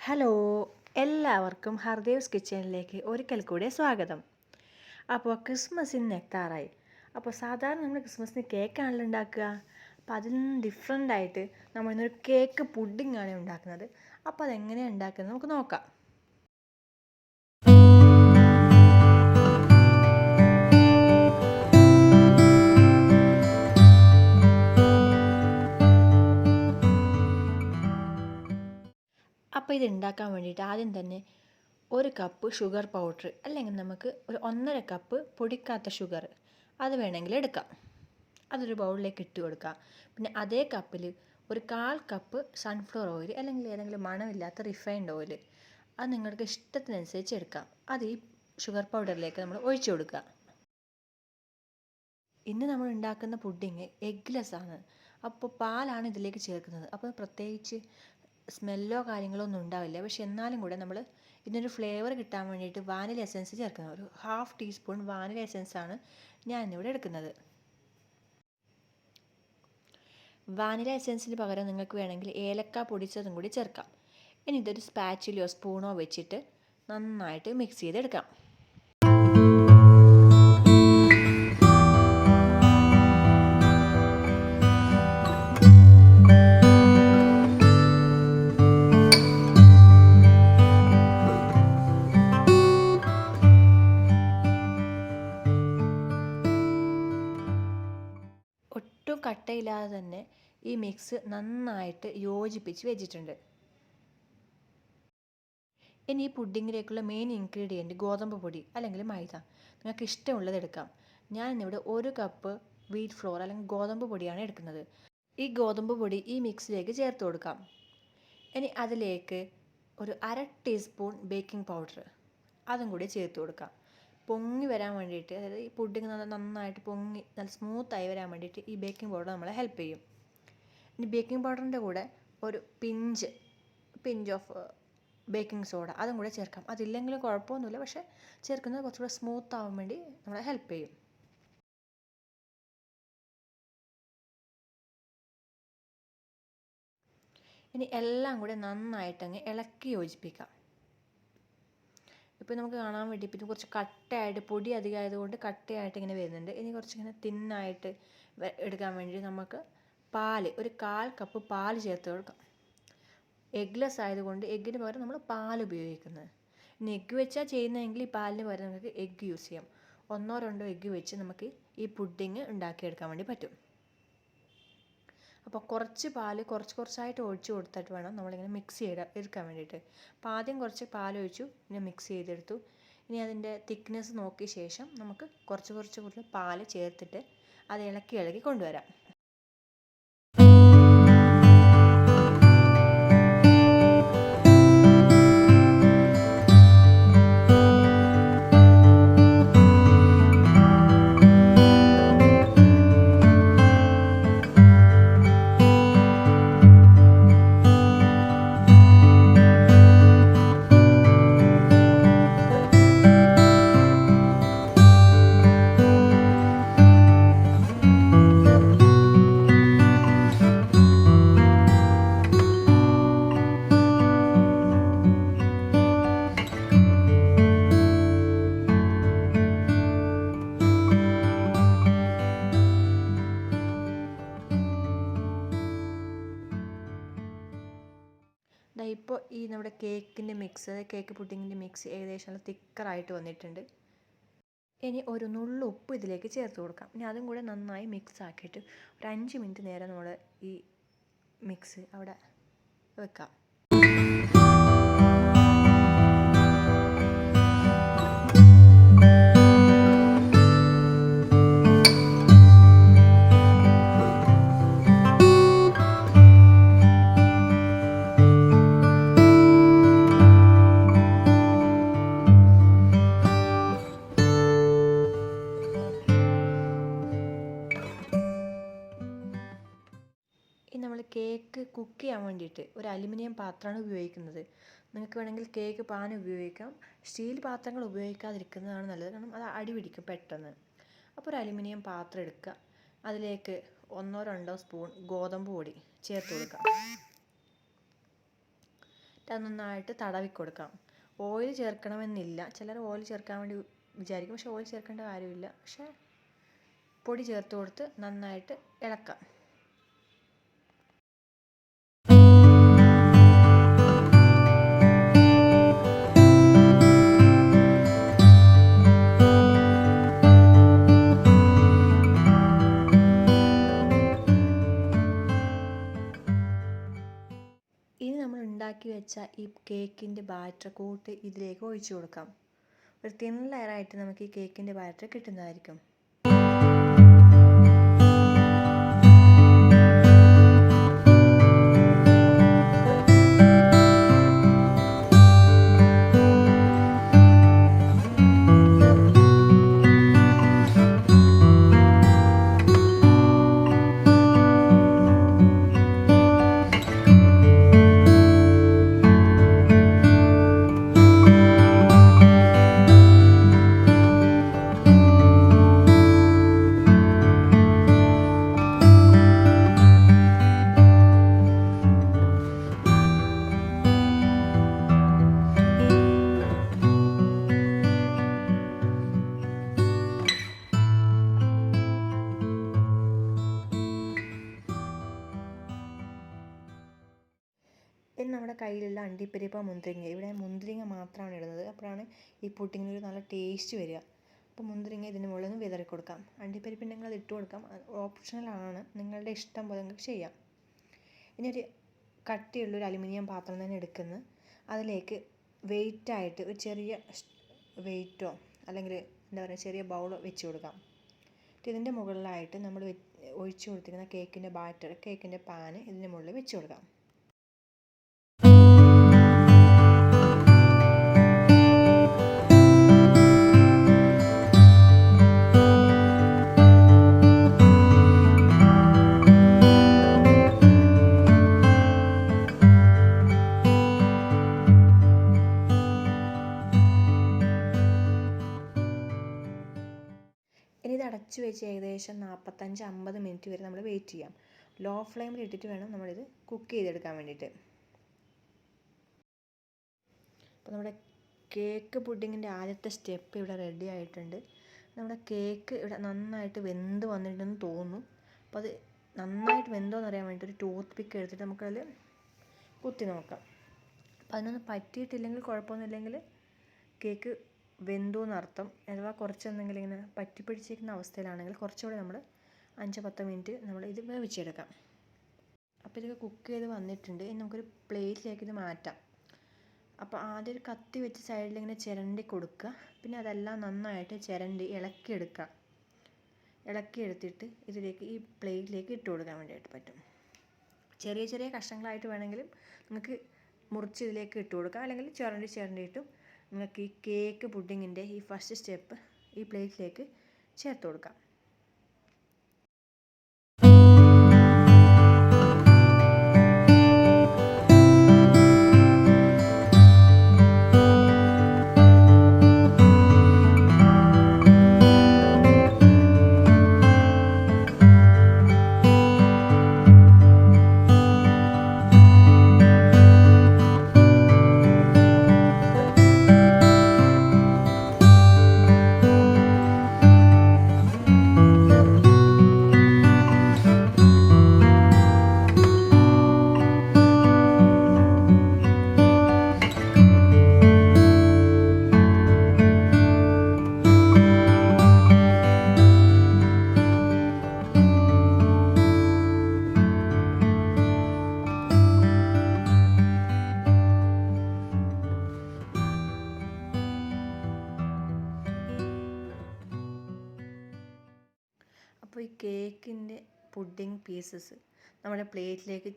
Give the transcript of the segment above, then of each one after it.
Hello, എല്ലാവർക്കും ഹർദേവ്സ് കിച്ചണിലേക്ക് ഒരിക്കൽ കൂടി സ്വാഗതം. അപ്പോൾ ക്രിസ്മസിന് എത്താറായി. അപ്പോൾ സാധാരണ നമ്മൾ ക്രിസ്മസിന് കേക്കാണല്ലോ ഉണ്ടാക്കുക. അപ്പോൾ അതിൽ നിന്ന് ഡിഫറെൻ്റ് ആയിട്ട് നമ്മൾ ഇന്നൊരു കേക്ക് പുഡിങ്ങാണ് ഉണ്ടാക്കുന്നത്. അപ്പോൾ അതെങ്ങനെയാണ് ഉണ്ടാക്കുന്നത് നമുക്ക് നോക്കാം. അപ്പോൾ ഇത് ഉണ്ടാക്കാൻ വേണ്ടിയിട്ട് ആദ്യം തന്നെ ഒരു കപ്പ് ഷുഗർ പൗഡർ, അല്ലെങ്കിൽ നമുക്ക് ഒരു 1.5 കപ്പ് പൊടിക്കാത്ത ഷുഗർ അത് വേണമെങ്കിൽ എടുക്കാം. അതൊരു ബൗളിലേക്ക് ഇട്ട് കൊടുക്കുക. പിന്നെ അതേ കപ്പിൽ ഒരു 1/4 കപ്പ് സൺഫ്ലവർ ഓയിൽ, അല്ലെങ്കിൽ ഏതെങ്കിലും മണമില്ലാത്ത റിഫൈൻഡ് ഓയിൽ, അത് നിങ്ങൾക്ക് ഇഷ്ടത്തിനനുസരിച്ച് എടുക്കാം. അത് ഈ ഷുഗർ പൗഡറിലേക്ക് നമ്മൾ ഒഴിച്ചു കൊടുക്കുക. ഇന്ന് നമ്മൾ ഉണ്ടാക്കുന്ന പുഡിങ് എഗ്ലെസ് ആണ്. അപ്പോൾ പാലാണ് ഇതിലേക്ക് ചേർക്കുന്നത്. അപ്പോൾ പ്രത്യേകിച്ച് സ്മെല്ലോ കാര്യങ്ങളോ ഒന്നും ഉണ്ടാവില്ല. പക്ഷെ എന്നാലും കൂടെ നമ്മൾ ഇതിനൊരു ഫ്ലേവർ കിട്ടാൻ വേണ്ടിയിട്ട് വാനില എസൻസ് ചേർക്കുന്നത്. ഒരു 1/2 ടീസ്പൂൺ വാനില എസൻസാണ് ഞാനിവിടെ എടുക്കുന്നത്. വാനില എസൻസിന് പകരം നിങ്ങൾക്ക് വേണമെങ്കിൽ ഏലക്ക പൊടിച്ചതും കൂടി ചേർക്കാം. ഇനി ഇതൊരു സ്പാച്ചിലോ സ്പൂണോ വെച്ചിട്ട് നന്നായിട്ട് മിക്സ് ചെയ്തെടുക്കാം. ഒട്ടും കട്ടയില്ലാതെ തന്നെ ഈ മിക്സ് നന്നായിട്ട് യോജിപ്പിച്ച് വെച്ചിട്ടുണ്ട്. ഇനി ഈ പുഡിങ്ങിലേക്കുള്ള മെയിൻ ഇൻഗ്രീഡിയൻറ്റ് ഗോതമ്പ് പൊടി അല്ലെങ്കിൽ മൈദ, നിങ്ങൾക്ക് ഇഷ്ടമുള്ളത് എടുക്കാം. ഞാനിന്നിവിടെ 1 കപ്പ് വീറ്റ് ഫ്ലോർ അല്ലെങ്കിൽ ഗോതമ്പ് പൊടിയാണ് എടുക്കുന്നത്. ഈ ഗോതമ്പ് പൊടി ഈ മിക്സിലേക്ക് ചേർത്ത് കൊടുക്കാം. ഇനി അതിലേക്ക് ഒരു 1/2 ടീസ്പൂൺ ബേക്കിംഗ് പൗഡർ അതും കൂടി ചേർത്ത് കൊടുക്കാം. പൊങ്ങി വരാൻ വേണ്ടിയിട്ട്, അതായത് ഈ പുഡിങ് നന്നായിട്ട് പൊങ്ങി നല്ല സ്മൂത്തായി വരാൻ വേണ്ടിയിട്ട് ഈ ബേക്കിംഗ് പൗഡർ നമ്മളെ ഹെൽപ്പ് ചെയ്യും. ഇനി ബേക്കിംഗ് പൗഡറിൻ്റെ കൂടെ ഒരു പിഞ്ച് ഓഫ് ബേക്കിംഗ് സോഡ അതും കൂടെ ചേർക്കാം. അതില്ലെങ്കിലും കുഴപ്പമൊന്നുമില്ല, പക്ഷേ ചേർക്കുന്നത് കുറച്ചുകൂടെ സ്മൂത്ത് ആവാൻ വേണ്ടി നമ്മളെ ഹെൽപ്പ് ചെയ്യും. ഇനി എല്ലാം കൂടെ നന്നായിട്ടങ്ങ് ഇളക്കി യോജിപ്പിക്കാം. ഇപ്പോൾ നമുക്ക് കാണാൻ വേണ്ടി പിന്നെ കുറച്ച് കട്ടയായിട്ട്, പൊടി അധികമായതുകൊണ്ട് കട്ടയായിട്ട് ഇങ്ങനെ വരുന്നുണ്ട്. ഇനി കുറച്ചിങ്ങനെ തിന്നായിട്ട് എടുക്കാൻ വേണ്ടി നമുക്ക് ഒരു 1/4 കപ്പ് പാല് ചേർത്ത് കൊടുക്കാം. എഗ്ലെസ് ആയതുകൊണ്ട് എഗ്ഗിന് പകരം നമ്മൾ പാൽ ഉപയോഗിക്കുന്നത്. ഇനി എഗ്ഗ് വെച്ചാൽ ചെയ്യുന്നതെങ്കിൽ ഈ പാലിന് പകരം നമുക്ക് എഗ്ഗ് യൂസ് ചെയ്യാം. 1-2 എഗ്ഗ് വെച്ച് നമുക്ക് ഈ പുഡിങ് ഉണ്ടാക്കിയെടുക്കാൻ വേണ്ടി പറ്റും. അപ്പോൾ കുറച്ച് പാൽ കുറച്ചായിട്ട് ഒഴിച്ച് കൊടുത്തിട്ട് വേണം നമ്മളിങ്ങനെ മിക്സ് എടുക്കാൻ വേണ്ടിയിട്ട്. അപ്പോൾ ആദ്യം കുറച്ച് പാലൊഴിച്ചു, പിന്നെ മിക്സ് ചെയ്തെടുത്തു. ഇനി അതിൻ്റെ തിക്നെസ് നോക്കിയ ശേഷം നമുക്ക് കുറച്ച് പാൽ ചേർത്തിട്ട് അത് ഇളക്കി കൊണ്ടുവരാം. ഇപ്പോൾ ഈ നമ്മുടെ കേക്ക് പുഡിങ്ങിൻ്റെ മിക്സ് ഏകദേശം നല്ല തിക്കറായിട്ട് വന്നിട്ടുണ്ട്. ഇനി ഒരു നുള്ളു ഉപ്പ് ഇതിലേക്ക് ചേർത്ത് കൊടുക്കാം. ഇനി അതും കൂടെ നന്നായി മിക്സ് ആക്കിയിട്ട് ഒരു 5 മിനിറ്റ് നേരം നമ്മൾ ഈ മിക്സ് അവിടെ വെക്കാം. ഇനി നമ്മൾ കേക്ക് കുക്ക് ചെയ്യാൻ വേണ്ടിയിട്ട് ഒരു അലുമിനിയം പാത്രമാണ് ഉപയോഗിക്കുന്നത്. നിങ്ങൾക്ക് വേണമെങ്കിൽ കേക്ക് പാൻ ഉപയോഗിക്കാം. സ്റ്റീൽ പാത്രങ്ങൾ ഉപയോഗിക്കാതിരിക്കുന്നതാണ് നല്ലത്, കാരണം അത് അടി പിടിക്കും പെട്ടെന്ന്. അപ്പോൾ ഒരു അലുമിനിയം പാത്രം എടുക്കുക. അതിലേക്ക് 1-2 സ്പൂൺ ഗോതമ്പ് പൊടി ചേർത്ത് കൊടുക്കാം. അത് നന്നായിട്ട് തടവി കൊടുക്കാം. ഓയിൽ ചേർക്കണമെന്നില്ല, ചിലർ ഓയിൽ ചേർക്കാൻ വേണ്ടി വിചാരിക്കും, പക്ഷെ ഓയിൽ ചേർക്കേണ്ട കാര്യമില്ല. പക്ഷേ പൊടി ചേർത്ത് കൊടുത്ത് നന്നായിട്ട് ഇളക്കാം. ഇനി നമ്മൾ ഉണ്ടാക്കി വെച്ച ഈ കേക്കിൻ്റെ ബാറ്റർ കൂട്ട് ഇതിലേക്ക് ഒഴിച്ചു കൊടുക്കാം. ഒരു തിൻ ലെയറായിട്ട് നമുക്ക് ഈ കേക്കിൻ്റെ ബാറ്റർ കിട്ടുന്നതായിരിക്കും. ഇനി നമ്മുടെ കയ്യിലുള്ള അണ്ടിപ്പരിപ്പ്, മുന്തിരിങ്ങ, ഇവിടെ മുന്തിരിങ്ങ മാത്രമാണ് ഇടുന്നത്. അപ്പോഴാണ് ഈ പുഡിങ്ങിനൊരു നല്ല ടേസ്റ്റ് വരിക. അപ്പോൾ മുന്തിരിങ്ങ ഇതിന് മുകളിൽ നിന്ന് വിതറി കൊടുക്കാം. അണ്ടിപ്പരിപ്പുണ്ടെങ്കിൽ അത് ഇട്ട് കൊടുക്കാം, ഓപ്ഷണലാണ്, നിങ്ങളുടെ ഇഷ്ടം പോലെ നിങ്ങൾക്ക് ചെയ്യാം. ഇനി ഒരു കട്ടിയുള്ളൊരു അലുമിനിയം പാത്രം തന്നെ എടുക്കുന്നത്, അതിലേക്ക് വെയിറ്റായിട്ട് ഒരു ചെറിയ വെയിറ്റോ അല്ലെങ്കിൽ എന്താ പറയുക ചെറിയ ബൗളോ വെച്ച് കൊടുക്കാം. ഇതിൻ്റെ മുകളിലായിട്ട് നമ്മൾ ഒഴിച്ചു കൊടുത്തിരിക്കുന്ന കേക്കിൻ്റെ ബാറ്റർ, കേക്കിൻ്റെ പാന് ഇതിൻ്റെ മുകളിൽ വെച്ച് കൊടുക്കാം. ഇനി ഇത് അടച്ചു വെച്ച് ഏകദേശം 45-50 മിനിറ്റ് വരെ നമ്മൾ വെയിറ്റ് ചെയ്യാം. ലോ ഫ്ലെയിമിൽ ഇട്ടിട്ട് വേണം നമ്മളിത് കുക്ക് ചെയ്തെടുക്കാൻ വേണ്ടിയിട്ട്. അപ്പോൾ നമ്മുടെ കേക്ക് പുഡിങ്ങിൻ്റെ ആദ്യത്തെ സ്റ്റെപ്പ് ഇവിടെ റെഡി ആയിട്ടുണ്ട്. നമ്മുടെ കേക്ക് ഇവിടെ നന്നായിട്ട് വെന്ത് വന്നിട്ടുണ്ടെന്ന് തോന്നുന്നു. അപ്പോൾ അത് നന്നായിട്ട് വെന്തോന്ന് അറിയാൻ വേണ്ടിയിട്ട് ഒരു ടൂത്ത് പിക്ക് എടുത്തിട്ട് നമുക്കതിൽ കുത്തി നോക്കാം. അപ്പോൾ അതിനൊന്നും പറ്റിയിട്ടില്ലെങ്കിൽ കുഴപ്പമൊന്നുമില്ലെങ്കിൽ കേക്ക് വെന്തു എന്നർത്ഥം. അഥവാ കുറച്ചെന്തെങ്കിലും ഇങ്ങനെ പറ്റിപ്പിടിച്ചിരിക്കുന്ന അവസ്ഥയിലാണെങ്കിൽ കുറച്ചുകൂടി നമ്മൾ 5-10 മിനിറ്റ് നമ്മൾ ഇത് വേവിച്ചെടുക്കാം. അപ്പോൾ ഇതൊക്കെ കുക്ക് ചെയ്ത് വന്നിട്ടുണ്ട്. ഇനി നമുക്കൊരു പ്ലേറ്റിലേക്ക് ഇത് മാറ്റാം. അപ്പോൾ ആദ്യം ഒരു കത്തി വെച്ച് സൈഡിലിങ്ങനെ ചിരണ്ടി കൊടുക്കുക. പിന്നെ അതെല്ലാം നന്നായിട്ട് ചിരണ്ടി ഇളക്കിയെടുത്തിട്ട് ഇതിലേക്ക് ഈ പ്ലേറ്റിലേക്ക് ഇട്ട് കൊടുക്കാൻ വേണ്ടിയിട്ട് പറ്റും. ചെറിയ ചെറിയ കഷ്ണങ്ങളായിട്ട് വേണമെങ്കിലും നിങ്ങൾക്ക് മുറിച്ച് ഇതിലേക്ക് ഇട്ട് കൊടുക്കാം, അല്ലെങ്കിൽ ചിരണ്ടിയിട്ടും നിങ്ങൾക്ക് ഈ കേക്ക് പുഡിങ്ങിൻ്റെ ഈ ഫസ്റ്റ് സ്റ്റെപ്പ് ഈ പ്ലേറ്റിലേക്ക് ചേർത്ത് കൊടുക്കാം. അപ്പോൾ ഈ കേക്കിൻ്റെ പുഡിംഗ് പീസസ് നമ്മുടെ പ്ലേറ്റിലേക്ക്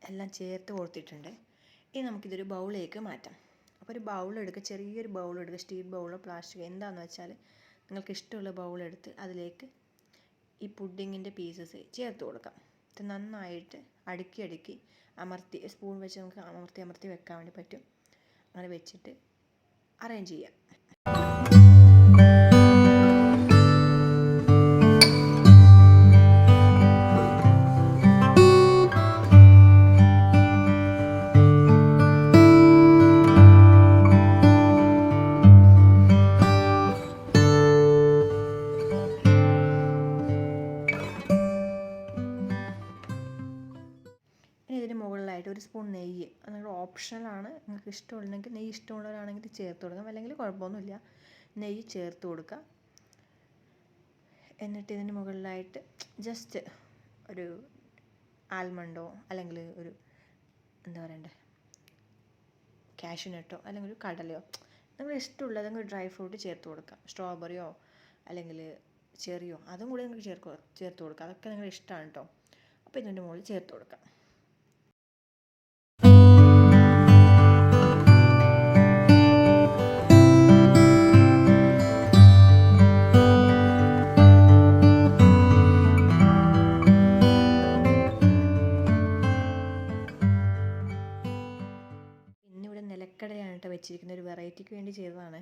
എല്ലാം ചേർത്ത് കൊടുത്തിട്ടുണ്ട്. ഇനി നമുക്കിതൊരു ബൗളിലേക്ക് മാറ്റാം. അപ്പോൾ ഒരു ബൗളെടുക്കുക, ചെറിയൊരു ബൗളെടുക്കുക, സ്റ്റീൽ ബൗളോ പ്ലാസ്റ്റിക് എന്താണെന്ന് വെച്ചാൽ നിങ്ങൾക്ക് ഇഷ്ടമുള്ള ബൗളെടുത്ത് അതിലേക്ക് ഈ പുഡിങ്ങിൻ്റെ പീസസ് ചേർത്ത് കൊടുക്കാം. ഇത് നന്നായിട്ട് അടുക്കി അമർത്തി, സ്പൂൺ വെച്ച് നമുക്ക് അമർത്തി വെക്കാൻ വേണ്ടി പറ്റും. അങ്ങനെ വെച്ചിട്ട് അറേഞ്ച് ചെയ്യാം. ഓപ്ഷണലാണ്. നിങ്ങൾക്ക് ഇഷ്ടമുണ്ടെങ്കിൽ, നെയ്യ് ഇഷ്ടമുള്ളവരാണെങ്കിൽ ചേർത്ത് കൊടുക്കാം, അല്ലെങ്കിൽ കുഴപ്പമൊന്നുമില്ല. നെയ്യ് ചേർത്ത് കൊടുക്കുക. എന്നിട്ട് ഇതിന് മുകളിലായിട്ട് ജസ്റ്റ് ഒരു ആൽമണ്ടോ അല്ലെങ്കിൽ ഒരു എന്താ പറയണ്ടേ കാഷ്യൂനട്ടോ അല്ലെങ്കിൽ ഒരു കടലയോ നിങ്ങൾ ഇഷ്ടമുള്ളത് നിങ്ങൾക്ക് ഡ്രൈ ഫ്രൂട്ട് ചേർത്ത് കൊടുക്കാം. സ്ട്രോബെറിയോ അല്ലെങ്കിൽ ചെറിയോ അതും കൂടി നിങ്ങൾക്ക് ചേർത്ത് കൊടുക്കാം. അതൊക്കെ നിങ്ങളുടെ ഇഷ്ടമാണ് കേട്ടോ. അപ്പോൾ ഇതിൻ്റെ മുകളിൽ ചേർത്ത് കൊടുക്കാം. ഇന്നിവിടെ നിലക്കടയാണ് കേട്ടോ വെച്ചിരിക്കുന്ന, ഒരു വെറൈറ്റിക്ക് വേണ്ടി ചെയ്തതാണ്.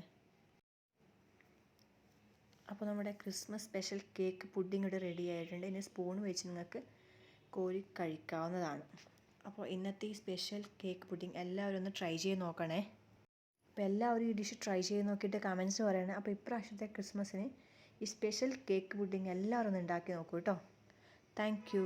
അപ്പോൾ നമ്മുടെ ക്രിസ്മസ് സ്പെഷ്യൽ കേക്ക് പുഡിംഗ് ഇവിടെ റെഡി ആയിട്ടുണ്ട്. ഇനി സ്പൂൺ വെച്ച് നിങ്ങൾക്ക് കോരി കഴിക്കാവുന്നതാണ്. അപ്പോൾ ഇന്നത്തെ ഈ സ്പെഷ്യൽ കേക്ക് പുഡിംഗ് എല്ലാവരും ഒന്ന് ട്രൈ ചെയ്ത് നോക്കണേ. അപ്പോൾ എല്ലാവരും ഈ ഡിഷ് ട്രൈ ചെയ്ത് നോക്കിയിട്ട് കമൻറ്റ്സ് പറയണേ. അപ്പോൾ ഇപ്രാവശ്യത്തെ ക്രിസ്മസിന് ഈ സ്പെഷ്യൽ കേക്ക് പുഡിംഗ് എല്ലാവരും ഒന്ന് ഉണ്ടാക്കി നോക്കൂ കേട്ടോ. Thank you.